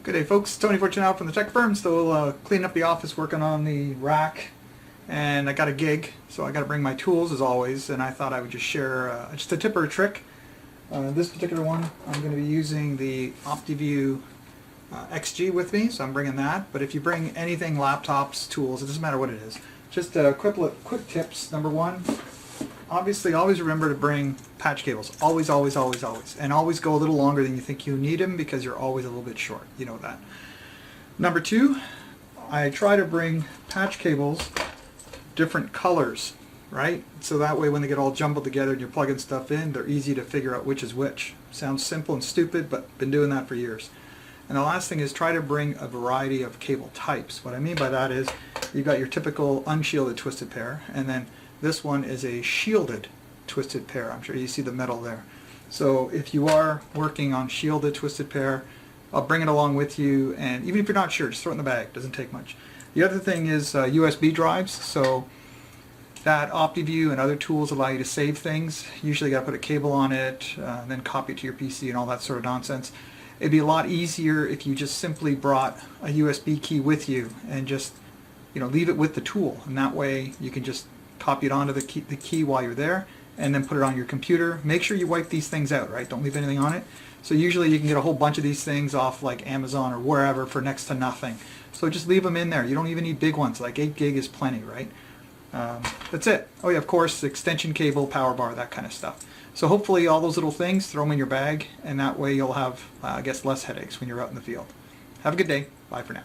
Good day, folks. Tony Fortunato from the tech firm. Still cleaning up the office, working on the rack, and I got a gig, so I got to bring my tools as always. And I thought I would just share just a tip or a trick. This particular one, I'm going to be using the OptiView XG with me, so I'm bringing that. But if you bring anything, laptops, tools, it doesn't matter what it is. Just quick tips. Number one, obviously always remember to bring patch cables. Always, always, always, always. And always go a little longer than you think you need them because you're always a little bit short. You know that. Number two, I try to bring patch cables different colors, right? So that way when they get all jumbled together and you're plugging stuff in, they're easy to figure out which is which. Sounds simple and stupid, but been doing that for years. And the last thing is try to bring a variety of cable types. What I mean by that is you've got your typical unshielded twisted pair, and then this one is a shielded twisted pair. I'm sure you see the metal there. So if you are working on shielded twisted pair, I'll bring it along with you, and even if you're not sure, just throw it in the bag. Doesn't take much. The other thing is USB drives. So that OptiView and other tools allow you to save things. Usually you got to put a cable on it, and then copy it to your PC and all that sort of nonsense. It'd be a lot easier if you just simply brought a USB key with you and just leave it with the tool, and that way you can just copy it onto the key while you're there and then put it on your computer. Make sure you wipe these things out, right? Don't leave anything on it. So usually you can get a whole bunch of these things off like Amazon or wherever for next to nothing. So just leave them in there. You don't even need big ones. Like 8 gig is plenty, right? That's it. Oh yeah, of course, extension cable, power bar, that kind of stuff. So hopefully all those little things, throw them in your bag, and that way you'll have, I guess, less headaches when you're out in the field. Have a good day. Bye for now.